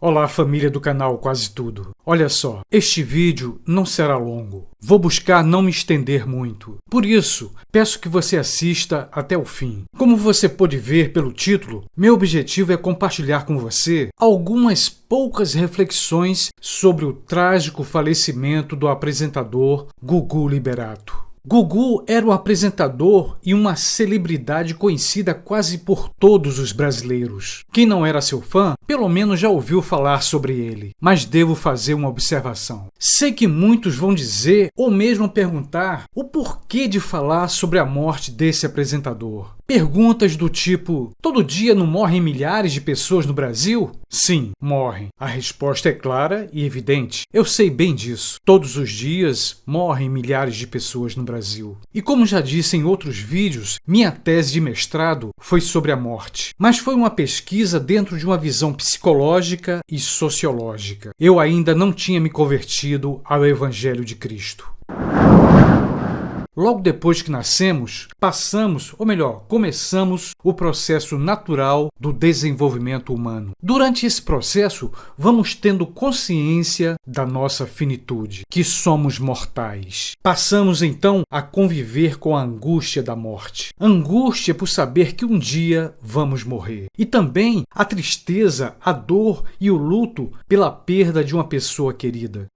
Olá, família do canal Quase Tudo. Olha só, este vídeo não será longo. Vou buscar não me estender muito. Por isso, peço que você assista até o fim. Como você pode ver pelo título, meu objetivo é compartilhar com você algumas poucas reflexões sobre o trágico falecimento do apresentador Gugu Liberato. Gugu era um apresentador e uma celebridade conhecida quase por todos os brasileiros. Quem não era seu fã, pelo menos já ouviu falar sobre ele. Mas devo fazer uma observação. Sei que muitos vão dizer, ou mesmo perguntar, o porquê de falar sobre a morte desse apresentador. Perguntas do tipo, todo dia não morrem milhares de pessoas no Brasil? Sim, morrem. A resposta é clara e evidente. Eu sei bem disso. Todos os dias morrem milhares de pessoas no Brasil. E como já disse em outros vídeos, minha tese de mestrado foi sobre a morte. Mas foi uma pesquisa dentro de uma visão psicológica e sociológica. Eu ainda não tinha me convertido ao Evangelho de Cristo. Logo depois que nascemos, começamos o processo natural do desenvolvimento humano. Durante esse processo, vamos tendo consciência da nossa finitude, que somos mortais. Passamos então a conviver com a angústia da morte. Angústia por saber que um dia vamos morrer. E também a tristeza, a dor e o luto pela perda de uma pessoa querida.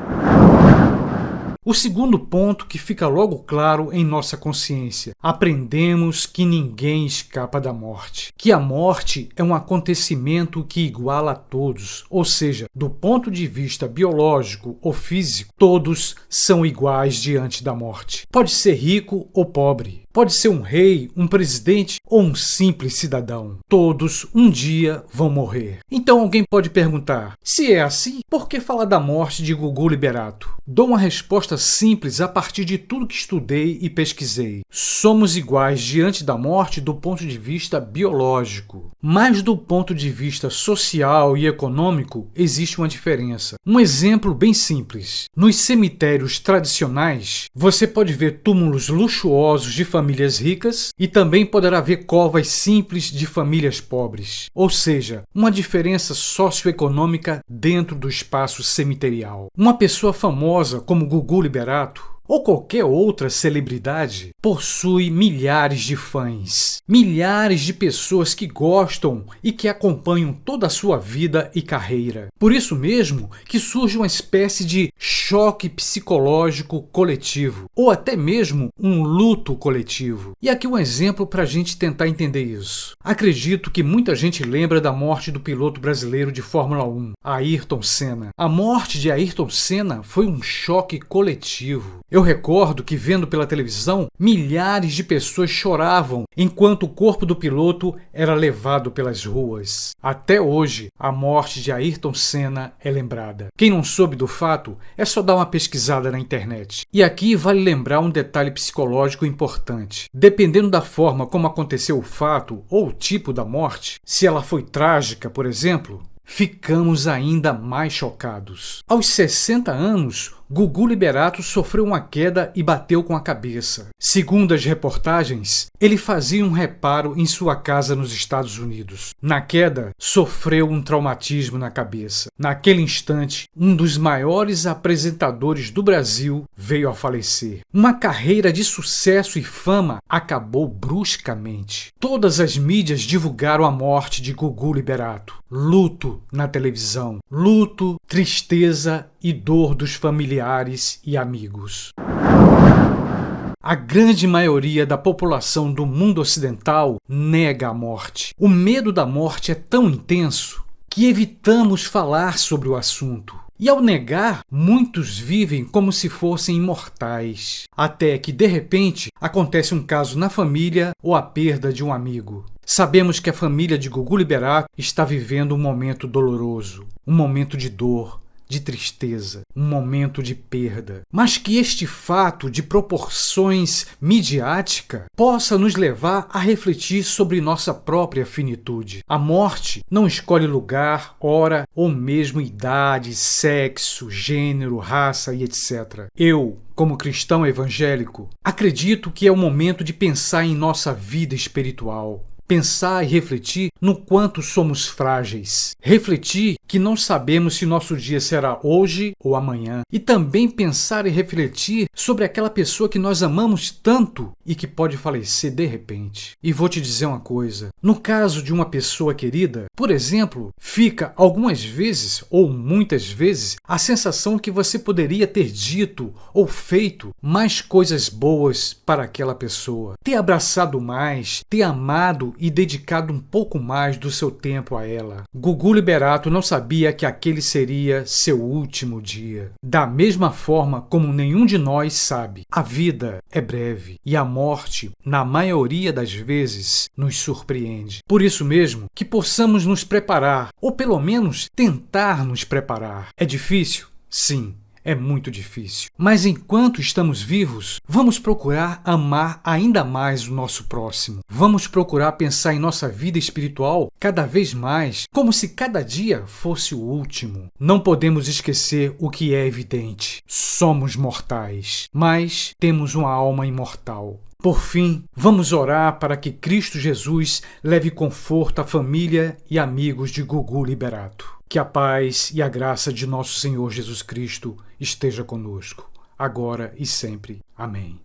O segundo ponto que fica logo claro em nossa consciência: aprendemos que ninguém escapa da morte. Que a morte é um acontecimento que iguala a todos, ou seja, do ponto de vista biológico ou físico, todos são iguais diante da morte. Pode ser rico ou pobre, pode ser um rei, um presidente ou um simples cidadão. Todos um dia vão morrer. Então alguém pode perguntar, se é assim, por que falar da morte de Gugu Liberato? Dou uma resposta simples a partir de tudo que estudei e pesquisei. Somos iguais diante da morte do ponto de vista biológico. Mas do ponto de vista social e econômico, existe uma diferença. Um exemplo bem simples. Nos cemitérios tradicionais, você pode ver túmulos luxuosos de famílias ricas e também poderá ver covas simples de famílias pobres. Ou seja, uma diferença socioeconômica dentro do espaço cemiterial. Uma pessoa famosa como Gugu Liberato ou qualquer outra celebridade, possui milhares de fãs, milhares de pessoas que gostam e que acompanham toda a sua vida e carreira. Por isso mesmo que surge uma espécie de choque psicológico coletivo, ou até mesmo um luto coletivo. E aqui um exemplo para a gente tentar entender isso. Acredito que muita gente lembra da morte do piloto brasileiro de Fórmula 1, Ayrton Senna. A morte de Ayrton Senna foi um choque coletivo. Eu recordo que, vendo pela televisão, milhares de pessoas choravam enquanto o corpo do piloto era levado pelas ruas. Até hoje, a morte de Ayrton Senna é lembrada. Quem não soube do fato, é só dar uma pesquisada na internet. E aqui vale lembrar um detalhe psicológico importante. Dependendo da forma como aconteceu o fato ou o tipo da morte, se ela foi trágica, por exemplo, ficamos ainda mais chocados. Aos 60 anos, Gugu Liberato sofreu uma queda e bateu com a cabeça. Segundo as reportagens, ele fazia um reparo em sua casa nos Estados Unidos. Na queda, sofreu um traumatismo na cabeça. Naquele instante, um dos maiores apresentadores do Brasil veio a falecer. Uma carreira de sucesso e fama acabou bruscamente. Todas as mídias divulgaram a morte de Gugu Liberato. Luto na televisão, luto, tristeza e dor dos familiares e amigos. A grande maioria da população do mundo ocidental nega a morte. O medo da morte é tão intenso que evitamos falar sobre o assunto. E ao negar, muitos vivem como se fossem imortais. Até que, de repente, acontece um caso na família ou a perda de um amigo. Sabemos que a família de Gugu Liberato está vivendo um momento doloroso, um momento de dor, de tristeza, um momento de perda. Mas que este fato de proporções midiáticas possa nos levar a refletir sobre nossa própria finitude. A morte não escolhe lugar, hora ou mesmo idade, sexo, gênero, raça e etc. Eu, como cristão evangélico, acredito que é o momento de pensar em nossa vida espiritual. Pensar e refletir no quanto somos frágeis. Refletir que não sabemos se nosso dia será hoje ou amanhã. E também pensar e refletir sobre aquela pessoa que nós amamos tanto e que pode falecer de repente. E vou te dizer uma coisa. No caso de uma pessoa querida, por exemplo, fica algumas vezes ou muitas vezes a sensação que você poderia ter dito ou feito mais coisas boas para aquela pessoa. Ter abraçado mais, ter amado e dedicado um pouco mais do seu tempo a ela. Gugu Liberato não sabia que aquele seria seu último dia. Da mesma forma como nenhum de nós sabe, a vida é breve e a morte, na maioria das vezes, nos surpreende. Por isso mesmo, que possamos nos preparar, ou pelo menos tentar nos preparar. É difícil? Sim. É muito difícil. Mas enquanto estamos vivos, vamos procurar amar ainda mais o nosso próximo. Vamos procurar pensar em nossa vida espiritual cada vez mais, como se cada dia fosse o último. Não podemos esquecer o que é evidente. Somos mortais, mas temos uma alma imortal. Por fim, vamos orar para que Cristo Jesus leve conforto à família e amigos de Gugu Liberato. Que a paz e a graça de nosso Senhor Jesus Cristo esteja conosco, agora e sempre. Amém.